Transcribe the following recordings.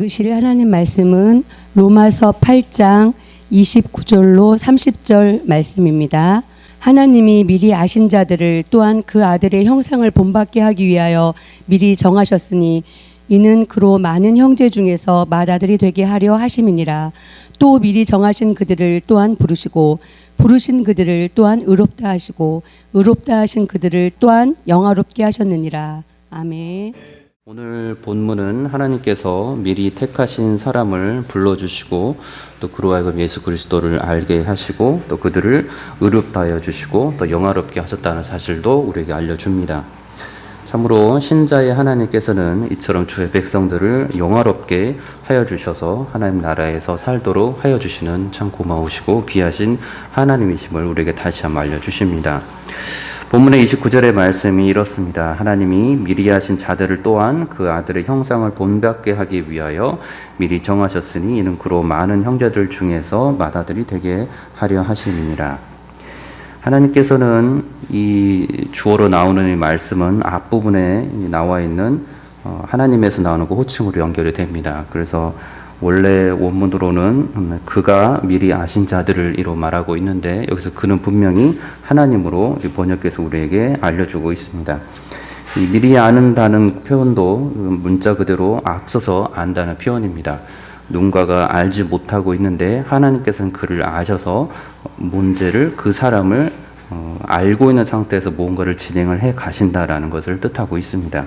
읽으실 하나님 말씀은 로마서 8장 29절로 30절 말씀입니다. 하나님이 미리 아신 자들을 또한 그 아들의 형상을 본받게 하기 위하여 미리 정하셨으니 이는 그로 많은 형제 중에서 맏아들이 되게 하려 하심이니라. 또 미리 정하신 그들을 또한 부르시고 부르신 그들을 또한 의롭다 하시고 의롭다 하신 그들을 또한 영화롭게 하셨느니라. 아멘. 오늘 본문은 하나님께서 미리 택하신 사람을 불러주시고 또 그로 하여금 예수 그리스도를 알게 하시고 또 그들을 의롭다 하여 주시고 또 영화롭게 하셨다는 사실도 우리에게 알려줍니다. 참으로 신자의 하나님께서는 이처럼 주의 백성들을 영화롭게 하여 주셔서 하나님 나라에서 살도록 하여 주시는 참 고마우시고 귀하신 하나님이심을 우리에게 다시 한번 알려주십니다. 본문의 29절의 말씀이 이렇습니다. 하나님이 미리 하신 자들을 또한 그 아들의 형상을 본받게 하기 위하여 미리 정하셨으니 이는 그로 많은 형제들 중에서 맏아들이 되게 하려 하심이니라. 하나님께서는 이 주어로 나오는 이 말씀은 앞부분에 나와 있는 하나님에서 나오는 그 호칭으로 연결이 됩니다. 그래서 원래 원문으로는 그가 미리 아신 자들을 이로 말하고 있는데 여기서 그는 분명히 하나님으로 번역해서 우리에게 알려주고 있습니다. 이 미리 아는다는 표현도 문자 그대로 앞서서 안다는 표현입니다. 누군가가 알지 못하고 있는데 하나님께서는 그를 아셔서 문제를 그 사람을 알고 있는 상태에서 무언가를 진행을 해 가신다라는 것을 뜻하고 있습니다.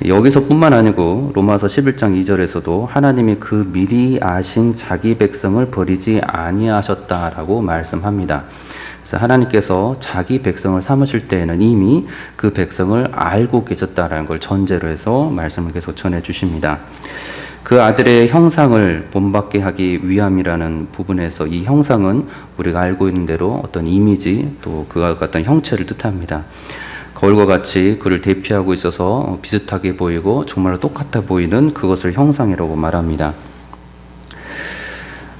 여기서 뿐만 아니고 로마서 11장 2절에서도 하나님이 그 미리 아신 자기 백성을 버리지 아니하셨다라고 말씀합니다. 그래서 하나님께서 자기 백성을 삼으실 때에는 이미 그 백성을 알고 계셨다라는 걸 전제로 해서 말씀을 계속 전해 주십니다. 그 아들의 형상을 본받게 하기 위함이라는 부분에서 이 형상은 우리가 알고 있는 대로 어떤 이미지 또 그와 같은 형체를 뜻합니다. 거울과 같이 그를 대표하고 있어서 비슷하게 보이고 정말로 똑같아 보이는 그것을 형상이라고 말합니다.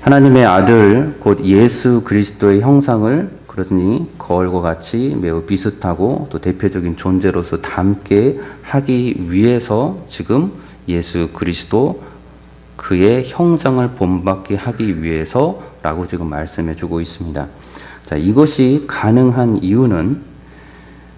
하나님의 아들 곧 예수 그리스도의 형상을 그러니 거울과 같이 매우 비슷하고 또 대표적인 존재로서 닮게 하기 위해서 지금 예수 그리스도 그의 형상을 본받게 하기 위해서라고 지금 말씀해 주고 있습니다. 자, 이것이 가능한 이유는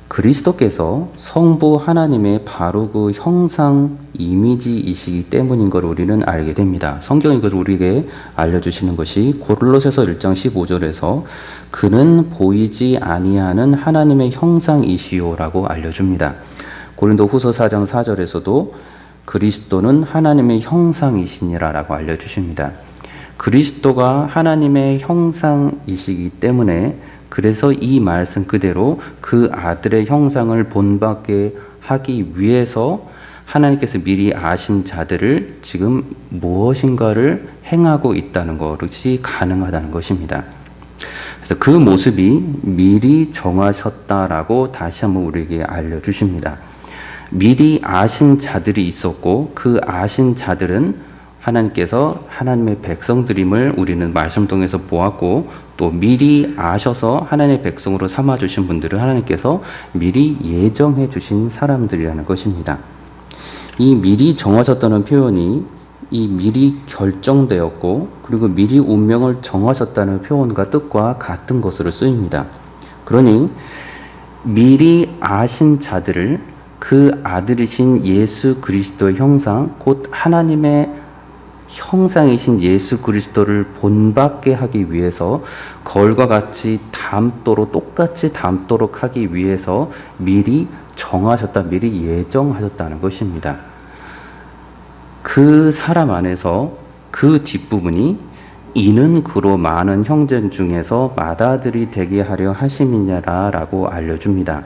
그리스도께서 성부 하나님의 바로 그 형상 이미지이시기 때문인 걸 우리는 알게 됩니다. 성경이 이걸 우리에게 알려주시는 것이 고린도서서 1장 15절에서 그는 보이지 아니하는 하나님의 형상이시요라고 알려줍니다. 고린도후서 4장 4절에서도 그리스도는 하나님의 형상이시니라라고 알려주십니다. 그리스도가 하나님의 형상이시기 때문에 그래서 이 말씀 그대로 그 아들의 형상을 본받게 하기 위해서 하나님께서 미리 아신 자들을 지금 무엇인가를 행하고 있다는 것이 가능하다는 것입니다. 그래서 그 모습이 미리 정하셨다라고 다시 한번 우리에게 알려주십니다. 미리 아신 자들이 있었고 그 아신 자들은 하나님께서 하나님의 백성들임을 우리는 말씀 통해서 보았고 또 미리 아셔서 하나님의 백성으로 삼아주신 분들을 하나님께서 미리 예정해 주신 사람들이라는 것입니다. 이 미리 정하셨다는 표현이 이 미리 결정되었고 그리고 미리 운명을 정하셨다는 표현과 뜻과 같은 것으로 쓰입니다. 그러니 미리 아신 자들을 그 아들이신 예수 그리스도의 형상 곧 하나님의 형상이신 예수 그리스도를 본받게 하기 위해서 거울과 같이 똑같이 닮도록 하기 위해서 미리 정하셨다, 미리 예정하셨다는 것입니다. 그 사람 안에서 그 뒷부분이 이는 그로 많은 형제 중에서 맏아들이 되게 하려 하심이냐라고 알려줍니다.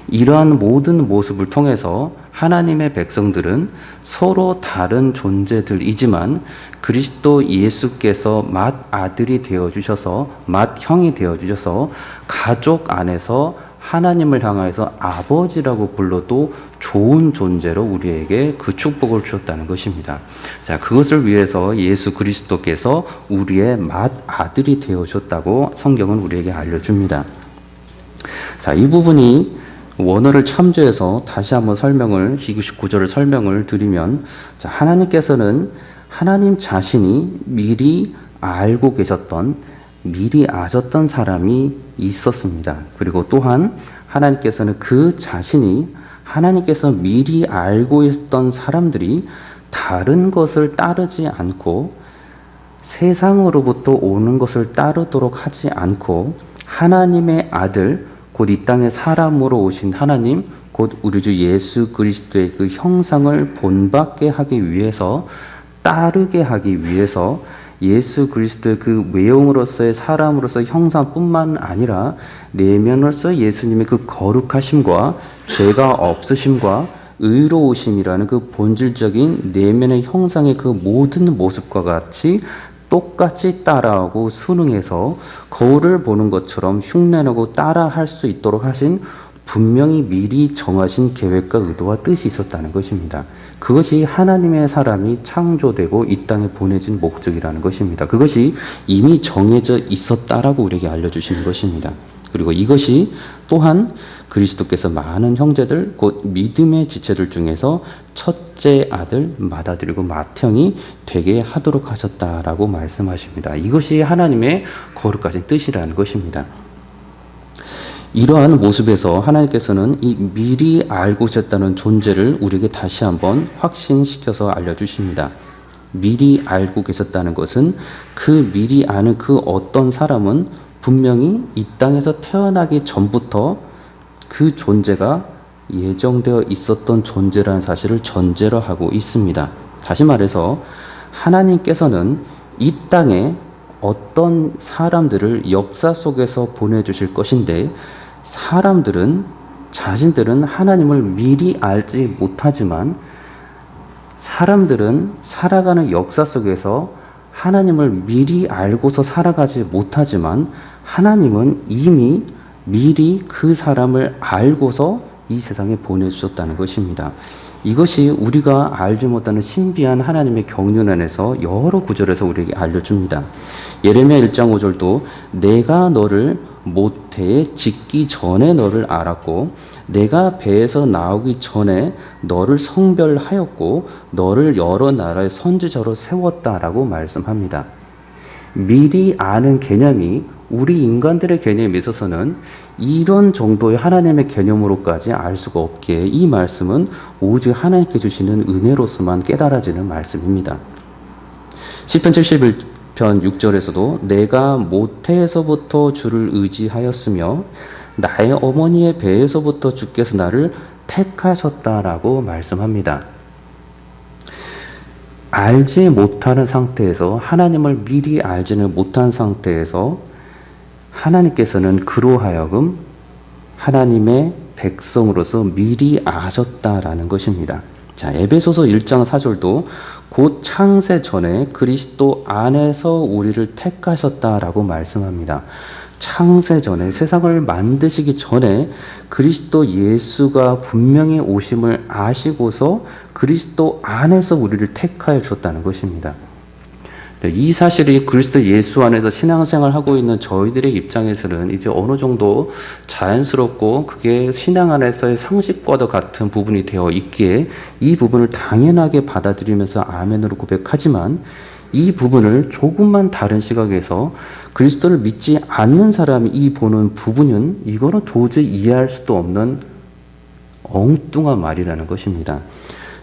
이러한 모든 모습을 통해서 하나님의 백성들은 서로 다른 존재들이지만 그리스도 예수께서 맏아들이 되어주셔서 맏형이 되어주셔서 가족 안에서 하나님을 향해서 아버지라고 불러도 좋은 존재로 우리에게 그 축복을 주셨다는 것입니다. 자, 그것을 위해서 예수 그리스도께서 우리의 맏아들이 되어주셨다고 성경은 우리에게 알려줍니다. 자, 이 부분이 원어를 참조해서 다시 한번 29절을 설명을 드리면, 자, 하나님께서는 하나님 자신이 미리 알고 계셨던, 미리 아셨던 사람이 있었습니다. 그리고 또한 하나님께서는 그 자신이 하나님께서 미리 알고 있었던 사람들이 다른 것을 따르지 않고 세상으로부터 오는 것을 따르도록 하지 않고 하나님의 아들, 곧 이 땅에 사람으로 오신 하나님, 곧 우리 주 예수 그리스도의 그 형상을 본받게 하기 위해서, 따르게 하기 위해서 예수 그리스도의 그 외형으로서의 사람으로서의 형상뿐만 아니라 내면으로서 예수님의 그 거룩하심과 죄가 없으심과 의로우심이라는 그 본질적인 내면의 형상의 그 모든 모습과 같이 똑같이 따라하고 순응해서 거울을 보는 것처럼 흉내내고 따라할 수 있도록 하신 분명히 미리 정하신 계획과 의도와 뜻이 있었다는 것입니다. 그것이 하나님의 사람이 창조되고 이 땅에 보내진 목적이라는 것입니다. 그것이 이미 정해져 있었다라고 우리에게 알려주시는 것입니다. 그리고 이것이 또한 그리스도께서 많은 형제들, 곧 믿음의 지체들 중에서 첫째 아들 맏아들이고 맏형이 되게 하도록 하셨다라고 말씀하십니다. 이것이 하나님의 거룩하신 뜻이라는 것입니다. 이러한 모습에서 하나님께서는 이 미리 알고 계셨다는 존재를 우리에게 다시 한번 확신시켜서 알려주십니다. 미리 알고 계셨다는 것은 그 미리 아는 그 어떤 사람은 분명히 이 땅에서 태어나기 전부터 그 존재가 예정되어 있었던 존재라는 사실을 전제로 하고 있습니다. 다시 말해서 하나님께서는 이 땅에 어떤 사람들을 역사 속에서 보내주실 것인데 자신들은 하나님을 미리 알지 못하지만 사람들은 살아가는 역사 속에서 하나님을 미리 알고서 살아가지 못하지만 하나님은 이미 미리 그 사람을 알고서 이 세상에 보내주셨다는 것입니다. 이것이 우리가 알지 못하는 신비한 하나님의 경륜 안에서 여러 구절에서 우리에게 알려줍니다. 예레미야 1장 5절도 내가 너를 모태에 짓기 전에 너를 알았고 내가 배에서 나오기 전에 너를 성별하였고 너를 여러 나라의 선지자로 세웠다라고 말씀합니다. 미리 아는 개념이 우리 인간들의 개념에 있어서는 이런 정도의 하나님의 개념으로까지 알 수가 없기에 이 말씀은 오직 하나님께 주시는 은혜로서만 깨달아지는 말씀입니다. 시편 71편 6절에서도 내가 모태에서부터 주를 의지하였으며 나의 어머니의 배에서부터 주께서 나를 택하셨다라고 말씀합니다. 알지 못하는 상태에서 하나님을 미리 알지는 못한 상태에서 하나님께서는 그로 하여금 하나님의 백성으로서 미리 아셨다라는 것입니다. 자, 에베소서 1장 4절도 곧 창세 전에 그리스도 안에서 우리를 택하셨다라고 말씀합니다. 창세 전에, 세상을 만드시기 전에 그리스도 예수가 분명히 오심을 아시고서 그리스도 안에서 우리를 택하여 주셨다는 것입니다. 이 사실이 그리스도 예수 안에서 신앙생활을 하고 있는 저희들의 입장에서는 이제 어느 정도 자연스럽고 그게 신앙 안에서의 상식과도 같은 부분이 되어 있기에 이 부분을 당연하게 받아들이면서 아멘으로 고백하지만 이 부분을 조금만 다른 시각에서 그리스도를 믿지 않는 사람이 이 보는 부분은 이거는 도저히 이해할 수도 없는 엉뚱한 말이라는 것입니다.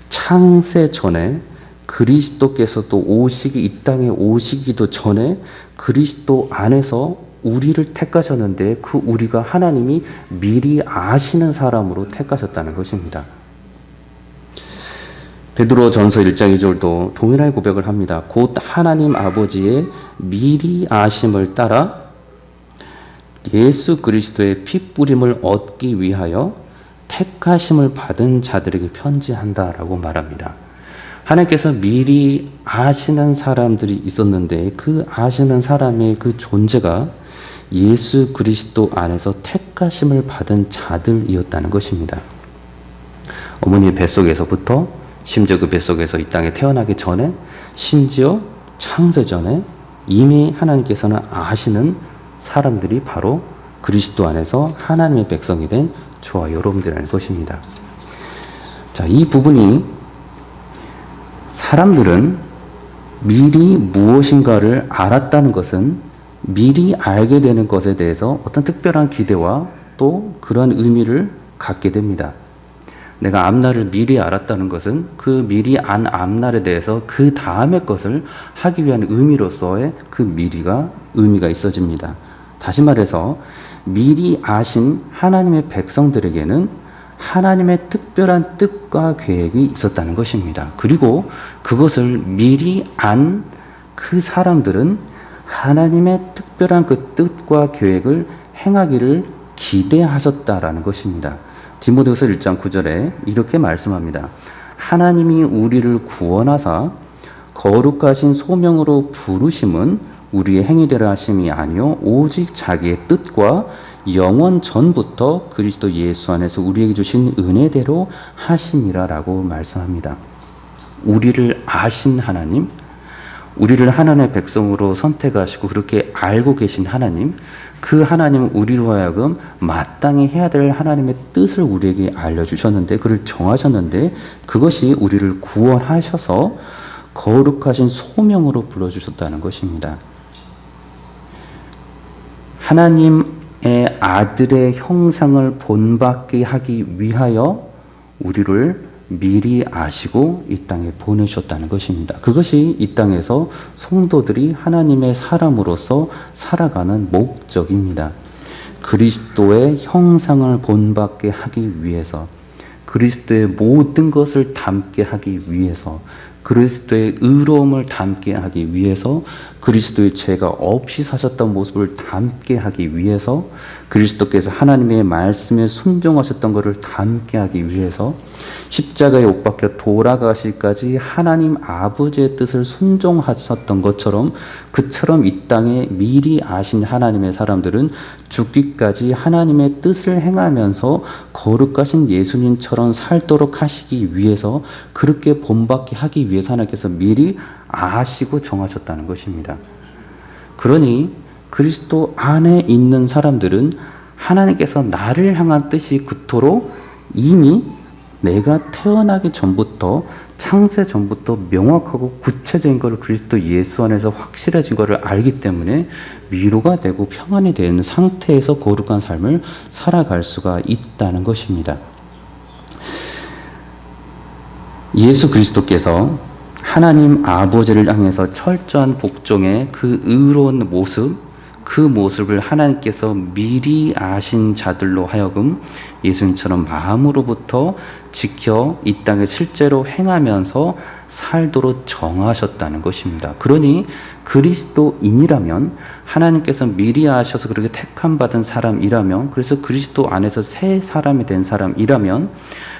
창세 전에 그리스도께서도 이 땅에 오시기도 전에 그리스도 안에서 우리를 택하셨는데 그 우리가 하나님이 미리 아시는 사람으로 택하셨다는 것입니다. 베드로전서 1장 2절도 동일하게 고백을 합니다. 곧 하나님 아버지의 미리 아심을 따라 예수 그리스도의 핏부림을 얻기 위하여 택하심을 받은 자들에게 편지한다라고 말합니다. 하나님께서 미리 아시는 사람들이 있었는데 그 아시는 사람의 그 존재가 예수 그리스도 안에서 택하심을 받은 자들이었다는 것입니다. 어머니의 뱃속에서부터 심지어 그 뱃속에서 이 땅에 태어나기 전에 심지어 창세 전에 이미 하나님께서는 아시는 사람들이 바로 그리스도 안에서 하나님의 백성이 된 저와 여러분들이라는 것입니다. 자, 이 부분이 사람들은 미리 무엇인가를 알았다는 것은 미리 알게 되는 것에 대해서 어떤 특별한 기대와 또 그러한 의미를 갖게 됩니다. 내가 앞날을 미리 알았다는 것은 그 미리 안 앞날에 대해서 그 다음의 것을 하기 위한 의미로서의 그 미리가 의미가 있어집니다. 다시 말해서 미리 아신 하나님의 백성들에게는 하나님의 특별한 뜻과 계획이 있었다는 것입니다. 그리고 그것을 미리 안 그 사람들은 하나님의 특별한 그 뜻과 계획을 행하기를 기대하셨다라는 것입니다. 디모데후서 1장 9절에 이렇게 말씀합니다. 하나님이 우리를 구원하사 거룩하신 소명으로 부르심은 우리의 행위대로 하심이 아니요 오직 자기의 뜻과 영원 전부터 그리스도 예수 안에서 우리에게 주신 은혜대로 하심이라라고 말씀합니다. 우리를 아신 하나님, 우리를 하나님의 백성으로 선택하시고 그렇게 알고 계신 하나님, 그 하나님은 우리로 하여금 마땅히 해야 될 하나님의 뜻을 우리에게 알려주셨는데, 그를 정하셨는데, 그것이 우리를 구원하셔서 거룩하신 소명으로 불러주셨다는 것입니다. 하나님의 아들의 형상을 본받게 하기 위하여 우리를 미리 아시고 이 땅에 보내셨다는 것입니다. 그것이 이 땅에서 성도들이 하나님의 사람으로서 살아가는 목적입니다. 그리스도의 형상을 본받게 하기 위해서, 그리스도의 모든 것을 담게 하기 위해서, 그리스도의 의로움을 담게 하기 위해서, 그리스도의 죄가 없이 사셨던 모습을 담게 하기 위해서, 그리스도께서 하나님의 말씀에 순종하셨던 것을 담게 하기 위해서, 십자가에 못 박혀 돌아가시기까지 하나님 아버지의 뜻을 순종하셨던 것처럼, 그처럼 이 땅에 미리 아신 하나님의 사람들은 죽기까지 하나님의 뜻을 행하면서 거룩하신 예수님처럼 살도록 하시기 위해서, 그렇게 본받게 하기 위해서 하나님께서 미리 아시고 정하셨다는 것입니다. 그러니 그리스도 안에 있는 사람들은 하나님께서 나를 향한 뜻이 그토록 이미 내가 태어나기 전부터, 창세 전부터 명확하고 구체적인 것을 그리스도 예수 안에서 확실해진 것을 알기 때문에 위로가 되고 평안이 되는 상태에서 거룩한 삶을 살아갈 수가 있다는 것입니다. 예수 그리스도께서 하나님 아버지를 향해서 철저한 복종의 그 의로운 모습, 그 모습을 하나님께서 미리 아신 자들로 하여금 예수님처럼 마음으로부터 지켜 이 땅에 실제로 행하면서 살도록 정하셨다는 것입니다. 그러니 그리스도인이라면, 하나님께서 미리 아셔서 그렇게 택함받은 사람이라면, 그래서 그리스도 안에서 새 사람이 된 사람이라면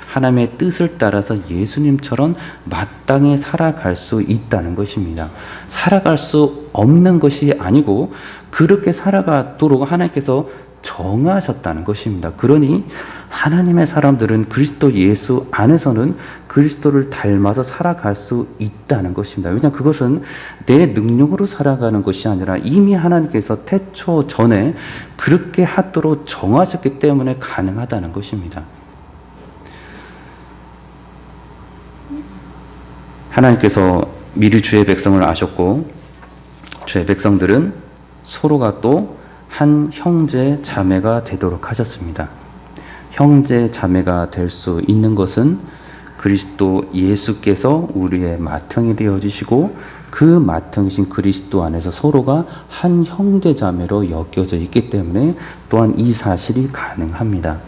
하나님의 뜻을 따라서 예수님처럼 마땅히 살아갈 수 있다는 것입니다. 살아갈 수 없는 것이 아니고 그렇게 살아가도록 하나님께서 정하셨다는 것입니다. 그러니 하나님의 사람들은 그리스도 예수 안에서는 그리스도를 닮아서 살아갈 수 있다는 것입니다. 왜냐하면 그것은 내 능력으로 살아가는 것이 아니라 이미 하나님께서 태초 전에 그렇게 하도록 정하셨기 때문에 가능하다는 것입니다. 하나님께서 미리 주의 백성을 아셨고, 주의 백성들은 서로가 또 한 형제 자매가 되도록 하셨습니다. 형제 자매가 될 수 있는 것은 그리스도 예수께서 우리의 맏형이 되어주시고, 그 맏형이신 그리스도 안에서 서로가 한 형제 자매로 엮여져 있기 때문에 또한 이 사실이 가능합니다.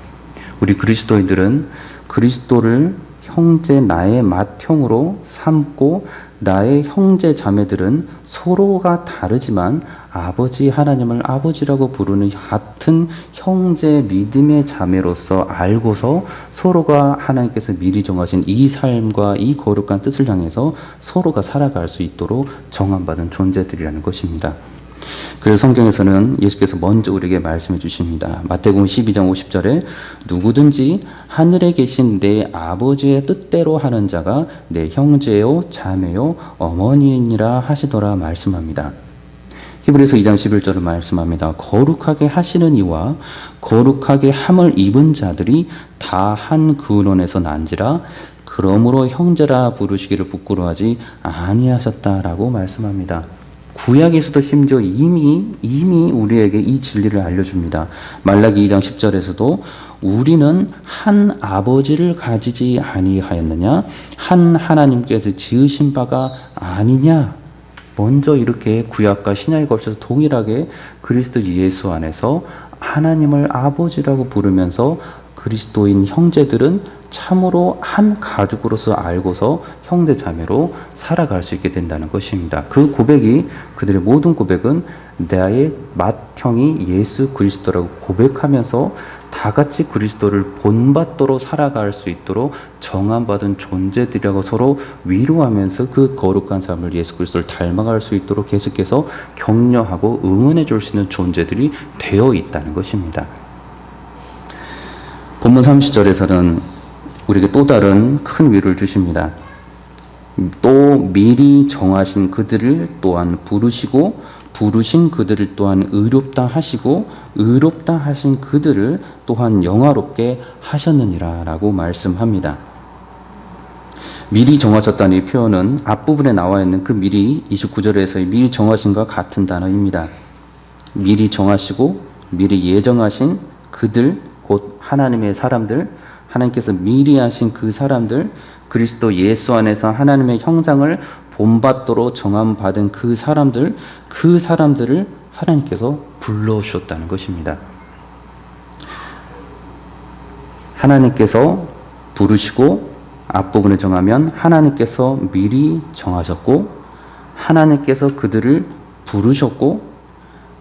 우리 그리스도인들은 그리스도를 형제, 나의 맏형으로 삼고, 나의 형제 자매들은 서로가 다르지만 아버지 하나님을 아버지라고 부르는 같은 형제 믿음의 자매로서 알고서 서로가 하나님께서 미리 정하신 이 삶과 이 거룩한 뜻을 향해서 서로가 살아갈 수 있도록 정함받은 존재들이라는 것입니다. 그래서 성경에서는 예수께서 먼저 우리에게 말씀해 주십니다. 마태복음 12장 50절에 누구든지 하늘에 계신 내 아버지의 뜻대로 하는 자가 내 형제요 자매요 어머니이니라 하시더라 말씀합니다. 히브리서 2장 11절을 말씀합니다. 거룩하게 하시는 이와 거룩하게 함을 입은 자들이 다 한 근원에서 난지라 그러므로 형제라 부르시기를 부끄러워하지 아니하셨다라고 말씀합니다. 구약에서도 심지어 이미 우리에게 이 진리를 알려줍니다. 말라기 2장 10절에서도 우리는 한 아버지를 가지지 아니하였느냐? 한 하나님께서 지으신 바가 아니냐? 먼저 이렇게 구약과 신약에 걸쳐서 동일하게 그리스도 예수 안에서 하나님을 아버지라고 부르면서 그리스도인 형제들은 참으로 한 가족으로서 알고서 형제 자매로 살아갈 수 있게 된다는 것입니다. 그 고백이 그들의 모든 고백은 나의 맏형이 예수 그리스도라고 고백하면서 다 같이 그리스도를 본받도록 살아갈 수 있도록 정함받은 존재들이라고 서로 위로하면서 그 거룩한 삶을 예수 그리스도를 닮아갈 수 있도록 계속해서 격려하고 응원해 줄 수 있는 존재들이 되어 있다는 것입니다. 본문 30절에서는 우리에게 또 다른 큰 위로를 주십니다. 또 미리 정하신 그들을 또한 부르시고 부르신 그들을 또한 의롭다 하시고 의롭다 하신 그들을 또한 영화롭게 하셨느니라 라고 말씀합니다. 미리 정하셨다는 이 표현은 앞부분에 나와 있는 그 미리 29절에서의 미리 정하신과 같은 단어입니다. 미리 정하시고 미리 예정하신 그들 곧 하나님의 사람들, 하나님께서 미리 하신 그 사람들, 그리스도 예수 안에서 하나님의 형상을 본받도록 정함받은 그 사람들을 하나님께서 불러오셨다는 것입니다. 하나님께서 부르시고 앞부분에 정하면 하나님께서 미리 정하셨고 하나님께서 그들을 부르셨고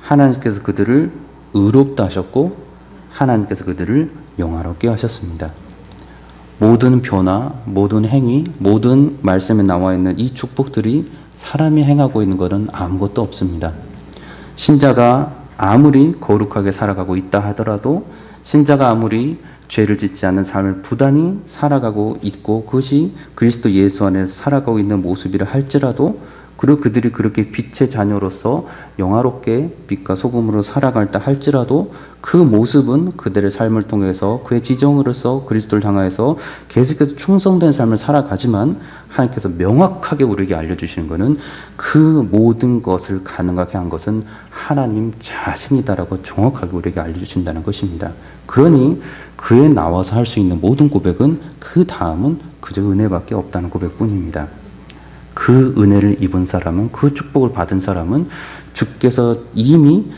하나님께서 그들을 의롭다 하셨고 하나님께서 그들을 영화롭게 하셨습니다. 모든 변화, 모든 행위, 모든 말씀에 나와 있는 이 축복들이 사람이 행하고 있는 것은 아무것도 없습니다. 신자가 아무리 거룩하게 살아가고 있다 하더라도 신자가 아무리 죄를 짓지 않는 삶을 부단히 살아가고 있고 그것이 그리스도 예수 안에서 살아가고 있는 모습이라 할지라도 그리고 그들이 그렇게 빛의 자녀로서 영화롭게 빛과 소금으로 살아갈다 할지라도 그 모습은 그들의 삶을 통해서 그의 지정으로서 그리스도를 향하여서 계속해서 충성된 삶을 살아가지만 하나님께서 명확하게 우리에게 알려주시는 것은 그 모든 것을 가능하게 한 것은 하나님 자신이다라고 정확하게 우리에게 알려주신다는 것입니다. 그러니 그에 나와서 할 수 있는 모든 고백은 그 다음은 그저 은혜밖에 없다는 고백뿐입니다. 그 은혜를 입은 사람은 그 축복을 받은 사람은 주께서 이미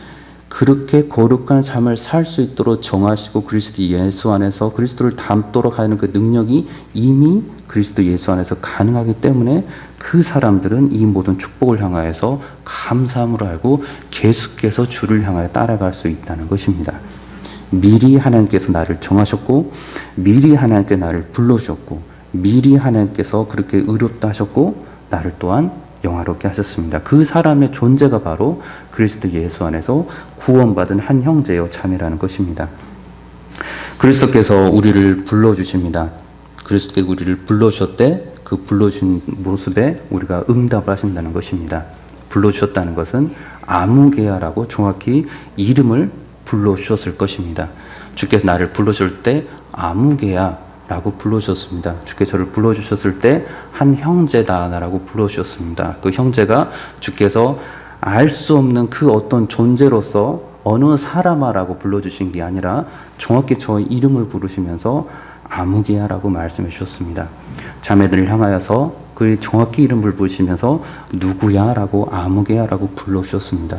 그렇게 거룩한 삶을 살 수 있도록 정하시고 그리스도 예수 안에서 그리스도를 닮도록 하는 그 능력이 이미 그리스도 예수 안에서 가능하기 때문에 그 사람들은 이 모든 축복을 향하여서 감사함으로 알고 계속해서 주를 향하여 따라갈 수 있다는 것입니다. 미리 하나님께서 나를 정하셨고 미리 하나님께 나를 불러주셨고 미리 하나님께서 그렇게 의롭다 하셨고 나를 또한 영화롭게 하셨습니다. 그 사람의 존재가 바로 그리스도 예수 안에서 구원받은 한 형제요 자매라는 것입니다. 그리스도께서 우리를 불러주십니다. 그리스도께서 우리를 불러주셨대 그 불러주신 모습에 우리가 응답을 하신다는 것입니다. 불러주셨다는 것은 아무개야라고 정확히 이름을 불러주셨을 것입니다. 주께서 나를 불러줄 때 아무개야 라고 불러주셨습니다. 주께서 저를 불러주셨을 때 한 형제다 라고 불러주셨습니다. 그 형제가 주께서 알 수 없는 그 어떤 존재로서 어느 사람아라고 불러주신 게 아니라 정확히 저 이름을 부르시면서 아무개야라고 말씀해 주셨습니다. 자매들을 향하여서 그 정확히 이름을 부르시면서 누구야라고 아무개야라고 불러주셨습니다.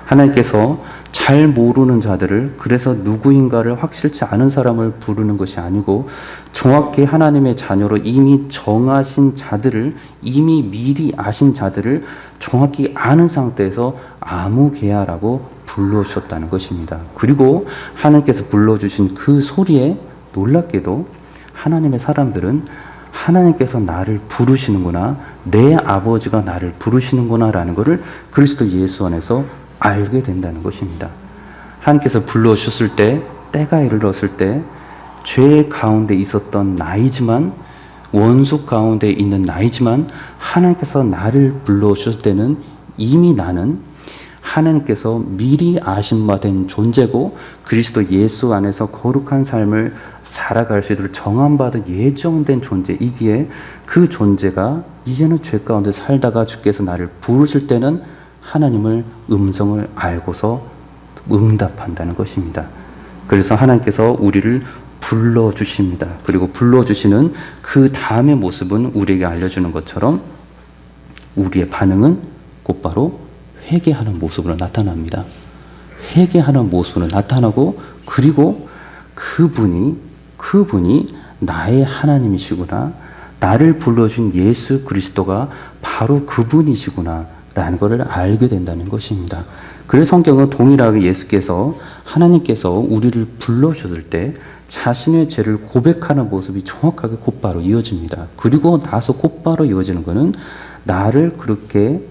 하나님께서 잘 모르는 자들을 그래서 누구인가를 확실치 않은 사람을 부르는 것이 아니고 정확히 하나님의 자녀로 이미 정하신 자들을 이미 미리 아신 자들을 정확히 아는 상태에서 아무개야라고 불러주셨다는 것입니다. 그리고 하나님께서 불러주신 그 소리에 놀랍게도 하나님의 사람들은 하나님께서 나를 부르시는구나 내 아버지가 나를 부르시는구나 라는 것을 그리스도 예수 안에서 알게 된다는 것입니다. 하나님께서 불러주셨을 때 때가 이르렀을 때 죄 가운데 있었던 나이지만 원수 가운데 있는 나이지만 하나님께서 나를 불러주셨을 때는 이미 나는 하나님께서 미리 아신 바 된 존재고 그리스도 예수 안에서 거룩한 삶을 살아갈 수 있도록 정함받은 예정된 존재이기에 그 존재가 이제는 죄 가운데 살다가 주께서 나를 부르실 때는 하나님을 음성을 알고서 응답한다는 것입니다. 그래서 하나님께서 우리를 불러주십니다. 그리고 불러주시는 그 다음의 모습은 우리에게 알려주는 것처럼 우리의 반응은 곧바로 회개하는 모습으로 나타납니다. 회개하는 모습으로 나타나고 그리고 그분이 나의 하나님이시구나, 나를 불러준 예수 그리스도가 바로 그분이시구나 라는 것을 알게 된다는 것입니다. 그래서 성경은 동일하게 예수께서 하나님께서 우리를 불러주실 때 자신의 죄를 고백하는 모습이 정확하게 곧바로 이어집니다. 그리고 나서 곧바로 이어지는 것은 나를 그렇게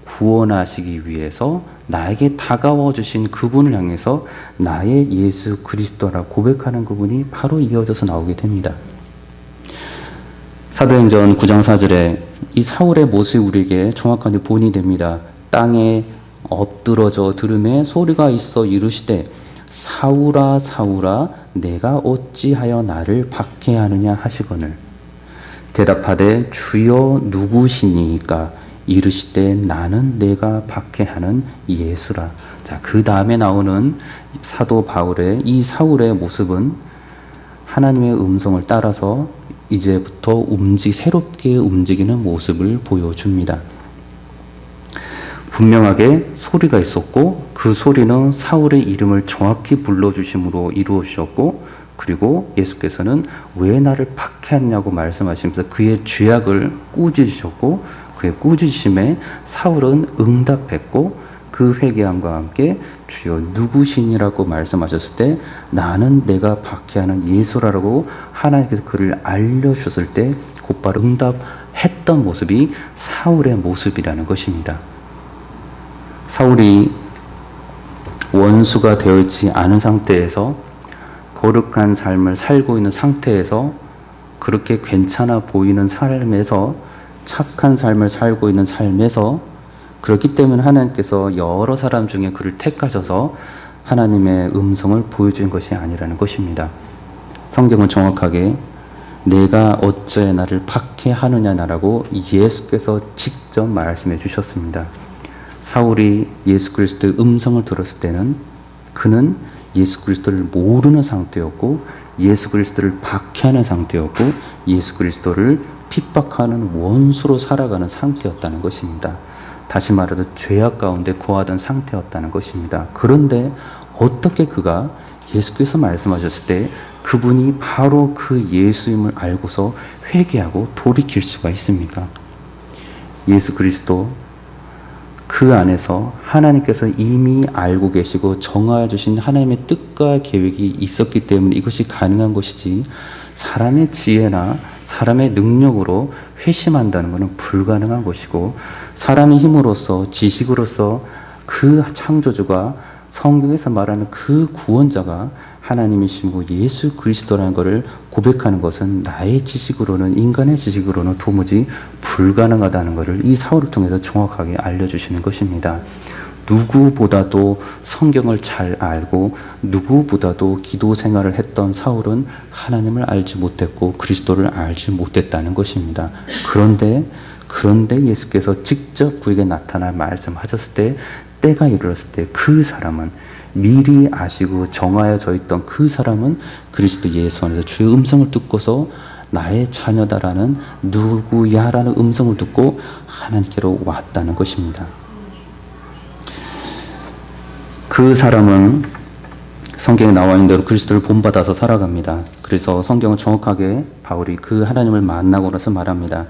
구원하시기 위해서 나에게 다가와 주신 그분을 향해서 나의 예수 그리스도라 고백하는 그분이 바로 이어져서 나오게 됩니다. 사도행전 9장 4절에 이 사울의 모습이 우리에게 정확하게 본이 됩니다. 땅에 엎드러져 들음에 소리가 있어 이르시되 사울아 사울아 내가 어찌하여 나를 박해하느냐 하시거늘 대답하되 주여 누구시니까 이르시되 나는 내가 박해하는 예수라. 자, 그 다음에 나오는 사도 바울의 이 사울의 모습은 하나님의 음성을 따라서 이제부터 새롭게 움직이는 모습을 보여줍니다. 분명하게 소리가 있었고 그 소리는 사울의 이름을 정확히 불러주심으로 이루어지셨고 그리고 예수께서는 왜 나를 박해하냐고 말씀하시면서 그의 죄악을 꾸짖으셨고 그의 꾸짖으심에 사울은 응답했고 그 회개함과 함께 주여 누구시니라고 말씀하셨을 때 나는 내가 박해하는 예수라고 하나님께서 그를 알려주셨을 때 곧바로 응답했던 모습이 사울의 모습이라는 것입니다. 사울이 원수가 되어 있지 않은 상태에서 거룩한 삶을 살고 있는 상태에서 그렇게 괜찮아 보이는 삶에서 착한 삶을 살고 있는 삶에서 그렇기 때문에 하나님께서 여러 사람 중에 그를 택하셔서 하나님의 음성을 보여준 것이 아니라는 것입니다. 성경은 정확하게 내가 어째 나를 박해하느냐라고 예수께서 직접 말씀해 주셨습니다. 사울이 예수 그리스도의 음성을 들었을 때는 그는 예수 그리스도를 모르는 상태였고 예수 그리스도를 박해하는 상태였고 예수 그리스도를 핍박하는 원수로 살아가는 상태였다는 것입니다. 다시 말해서 죄악 가운데 거하던 상태였다는 것입니다. 그런데 어떻게 그가 예수께서 말씀하셨을 때 그분이 바로 그 예수임을 알고서 회개하고 돌이킬 수가 있습니까? 예수 그리스도 그 안에서 하나님께서 이미 알고 계시고 정하여 주신 하나님의 뜻과 계획이 있었기 때문에 이것이 가능한 것이지 사람의 지혜나 사람의 능력으로 회심한다는 것은 불가능한 것이고 사람의 힘으로서 지식으로서 그 창조주가 성경에서 말하는 그 구원자가 하나님이시고 예수 그리스도라는 것을 고백하는 것은 나의 지식으로는 인간의 지식으로는 도무지 불가능하다는 것을 이 사울을 통해서 정확하게 알려주시는 것입니다. 누구보다도 성경을 잘 알고 누구보다도 기도 생활을 했던 사울은 하나님을 알지 못했고 그리스도를 알지 못했다는 것입니다. 그런데 예수께서 직접 그에게 나타나 말씀하셨을 때 때가 이르렀을 때 그 사람은 미리 아시고 정하여져 있던 그 사람은 그리스도 예수 안에서 주의 음성을 듣고서 나의 자녀다라는 누구야라는 음성을 듣고 하나님께로 왔다는 것입니다. 그 사람은 성경에 나와 있는 대로 그리스도를 본받아서 살아갑니다. 그래서 성경은 정확하게 바울이 그 하나님을 만나고 나서 말합니다.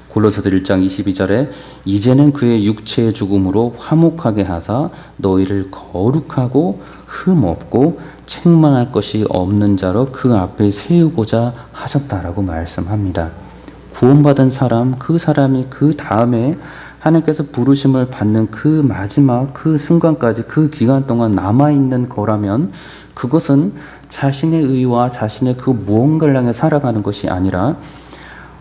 골로새서 1장 22절에 이제는 그의 육체의 죽음으로 화목하게 하사 너희를 거룩하고 흠없고 책망할 것이 없는 자로 그 앞에 세우고자 하셨다라고 말씀합니다. 구원받은 사람, 그 사람이 그 다음에 하나님께서 부르심을 받는 그 마지막 그 순간까지 그 기간 동안 남아있는 거라면 그것은 자신의 의와 자신의 그 무언가를 향해 살아가는 것이 아니라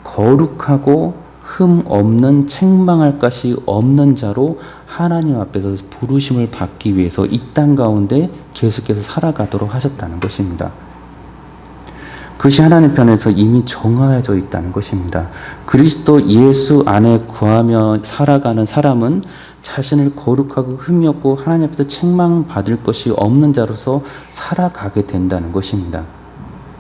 거룩하고 흠 없는 책망할 것이 없는 자로 하나님 앞에서 부르심을 받기 위해서 이 땅 가운데 계속해서 살아가도록 하셨다는 것입니다. 그것이 하나님 편에서 이미 정하여져 있다는 것입니다. 그리스도 예수 안에 거하며 살아가는 사람은 자신을 거룩하고 흠이 없고 하나님 앞에서 책망받을 것이 없는 자로서 살아가게 된다는 것입니다.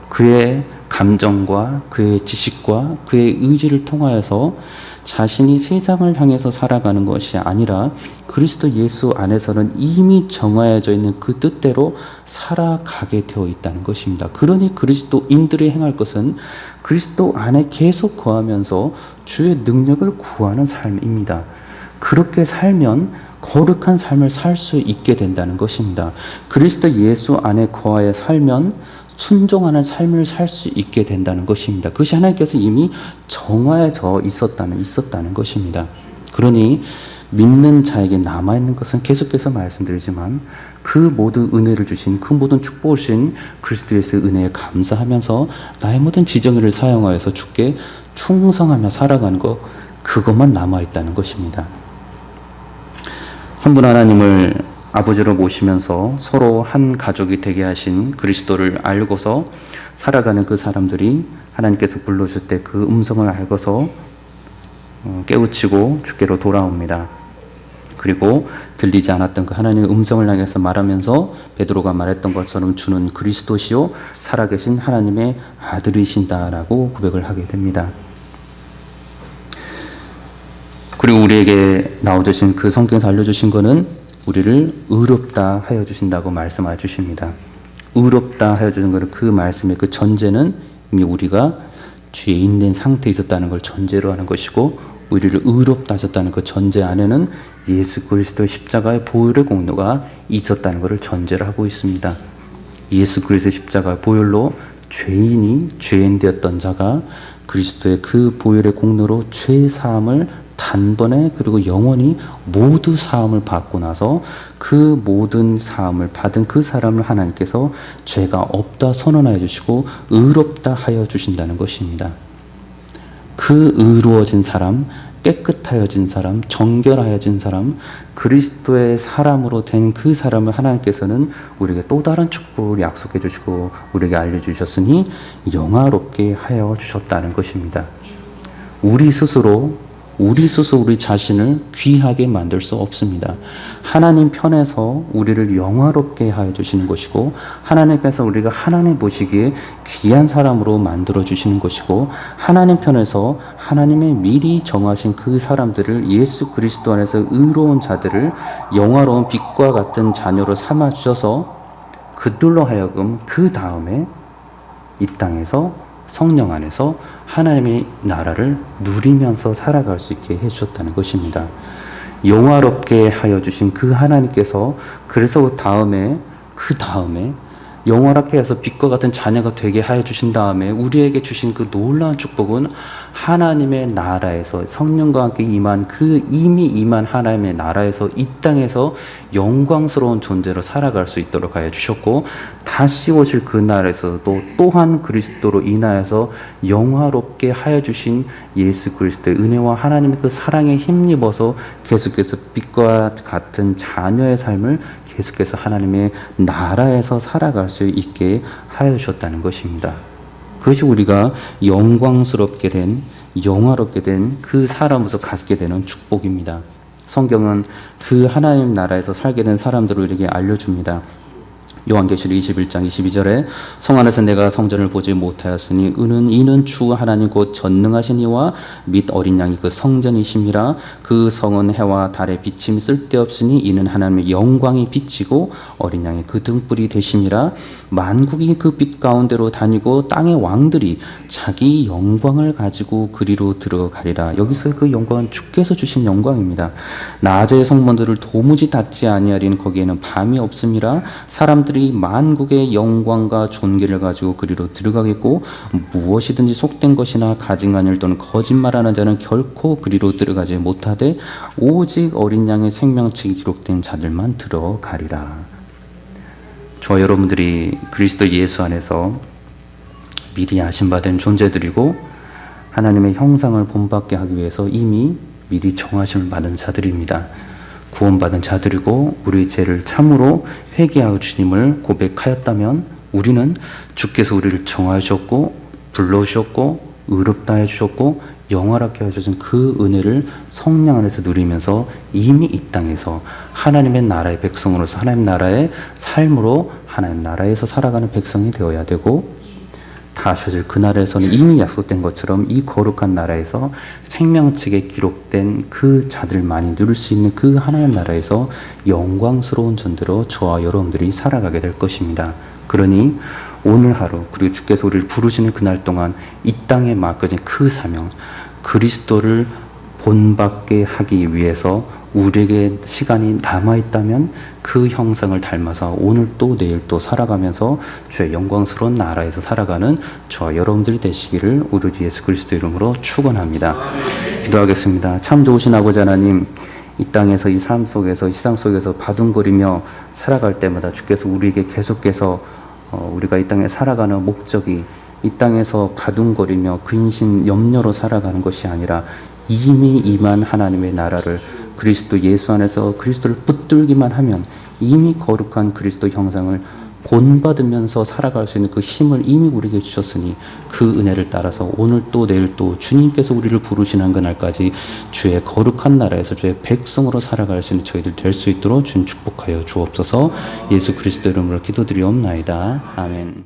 그의 감정과 그의 지식과 그의 의지를 통하여서 자신이 세상을 향해서 살아가는 것이 아니라 그리스도 예수 안에서는 이미 정하여져 있는 그 뜻대로 살아가게 되어 있다는 것입니다. 그러니 그리스도인들이 행할 것은 그리스도 안에 계속 거하면서 주의 능력을 구하는 삶입니다. 그렇게 살면 거룩한 삶을 살 수 있게 된다는 것입니다. 그리스도 예수 안에 거하여 살면 순종하는 삶을 살 수 있게 된다는 것입니다. 그것이 하나님께서 이미 정하여져 있었다는 것입니다. 그러니 믿는 자에게 남아있는 것은 계속해서 말씀드리지만 그 모든 은혜를 주신 그 모든 축복을 주신 그리스도 예수의 은혜에 감사하면서 나의 모든 지정의를 사용하여서 주께 충성하며 살아가는 것, 그것만 남아있다는 것입니다. 한 분 하나님을 아버지로 모시면서 서로 한 가족이 되게 하신 그리스도를 알고서 살아가는 그 사람들이 하나님께서 불러주실 때 그 음성을 알고서 깨우치고 주께로 돌아옵니다. 그리고 들리지 않았던 그 하나님의 음성을 향해서 말하면서 베드로가 말했던 것처럼 주는 그리스도시요 살아계신 하나님의 아들이신다라고 고백을 하게 됩니다. 그리고 우리에게 나와주신 그 성경에서 알려주신 것은 우리를 의롭다 하여 주신다고 말씀해 주십니다. 의롭다 하여 주신 것은 그 말씀의 그 전제는 이미 우리가 죄인된 상태에 있었다는 걸 전제로 하는 것이고, 우리를 의롭다 하셨다는 그 전제 안에는 예수 그리스도의 십자가의 보혈의 공로가 있었다는 것을 전제로 하고 있습니다. 예수 그리스도의 십자가의 보혈로 죄인 되었던 자가 그리스도의 그 보혈의 공로로 죄 사함을 단번에 그리고 영원히 모두 사함을 받고 나서 그 모든 사함을 받은 그 사람을 하나님께서 죄가 없다 선언하여 주시고 의롭다 하여 주신다는 것입니다. 그 의로워진 사람, 깨끗하여진 사람, 정결하여진 사람, 그리스도의 사람으로 된 그 사람을 하나님께서는 우리에게 또 다른 축복을 약속해 주시고 우리에게 알려주셨으니 영화롭게 하여 주셨다는 것입니다. 우리 스스로 우리 자신을 귀하게 만들 수 없습니다. 하나님 편에서 우리를 영화롭게 하여 주시는 것이고, 하나님께서 우리가 하나님 보시기에 귀한 사람으로 만들어 주시는 것이고, 하나님 편에서 하나님의 미리 정하신 그 사람들을 예수 그리스도 안에서 의로운 자들을 영화로운 빛과 같은 자녀로 삼아 주셔서 그들로 하여금 그 다음에 이 땅에서 성령 안에서 하나님의 나라를 누리면서 살아갈 수 있게 해주셨다는 것입니다. 영화롭게 하여 주신 그 하나님께서 그래서 그 다음에 영화롭게 해서 빛과 같은 자녀가 되게 하여 주신 다음에 우리에게 주신 그 놀라운 축복은 하나님의 나라에서 성령과 함께 임한 그 이미 임한 하나님의 나라에서 이 땅에서 영광스러운 존재로 살아갈 수 있도록 하여 주셨고, 다시 오실 그 날에서도 또한 그리스도로 인하여서 영화롭게 하여 주신 예수 그리스도의 은혜와 하나님의 그 사랑에 힘입어서 계속해서 빛과 같은 자녀의 삶을 계속해서 하나님의 나라에서 살아갈 수 있게 하여 주셨다는 것입니다. 그것이 우리가 영광스럽게 된, 영화롭게 된 그 사람으로서 갖게 되는 축복입니다. 성경은 그 하나님 나라에서 살게 된 사람들을 우리에게 알려줍니다. 요한계시록 21장 22절에 성 안에서 내가 성전을 보지 못하였으니 이는 주 하나님 곧 전능하신 이와 및 어린 양이 그 성전이심이라. 그 성은 해와 달의 비침이 쓸데없으니 이는 하나님의 영광이 비치고 어린 양이 그 등불이 되심이라. 만국이 그 빛 가운데로 다니고 땅의 왕들이 자기 영광을 가지고 그리로 들어가리라. 여기서 그 영광은 주께서 주신 영광입니다. 낮의 성문들을 도무지 닫지 아니하리니 거기에는 밤이 없음이라. 사람들이 만국의 영광과 존귀를 가지고 그리로 들어가겠고 무엇이든지 속된 것이나 가증한 일 또는 거짓말하는 자는 결코 그리로 들어가지 못하되 오직 어린 양의 생명책이 기록된 자들만 들어가리라. 저와 여러분들이 그리스도 예수 안에서 미리 아신 바 된 존재들이고, 하나님의 형상을 본받게 하기 위해서 이미 미리 정하심을 받은 자들입니다. 구원받은 자들이고 우리의 죄를 참으로 회개하고 주님을 고백하였다면 우리는 주께서 우리를 정하셨고 불러주셨고 의롭다 해주셨고 영화롭게 해주신 그 은혜를 성령 안에서 누리면서 이미 이 땅에서 하나님의 나라의 백성으로서 하나님 나라의 삶으로 하나님 나라에서 살아가는 백성이 되어야 되고, 다시 오실 그날에서는 이미 약속된 것처럼 이 거룩한 나라에서 생명책에 기록된 그 자들만이 누릴 수 있는 그 하나님 나라에서 영광스러운 존재로 저와 여러분들이 살아가게 될 것입니다. 그러니 오늘 하루 그리고 주께서 우리를 부르시는 그날 동안 이 땅에 맡겨진 그 사명, 그리스도를 본받게 하기 위해서 우리에게 시간이 남아있다면 그 형상을 닮아서 오늘 또 내일 또 살아가면서 주의 영광스러운 나라에서 살아가는 저와 여러분들이 되시기를 우리 주 예수 그리스도 이름으로 축원합니다. 기도하겠습니다. 참 좋으신 아버지 하나님, 이 땅에서 이 삶 속에서 이 세상 속에서 바둥거리며 살아갈 때마다 주께서 우리에게 계속해서 우리가 이 땅에 살아가는 목적이 이 땅에서 바둥거리며 근심 염려로 살아가는 것이 아니라 이미 임한 하나님의 나라를 그리스도 예수 안에서 그리스도를 붙들기만 하면 이미 거룩한 그리스도 형상을 본받으면서 살아갈 수 있는 그 힘을 이미 우리에게 주셨으니 그 은혜를 따라서 오늘 또 내일 또 주님께서 우리를 부르시는 그날까지 주의 거룩한 나라에서 주의 백성으로 살아갈 수 있는 저희들 될 수 있도록 주님 축복하여 주옵소서. 예수 그리스도 이름으로 기도드리옵나이다. 아멘.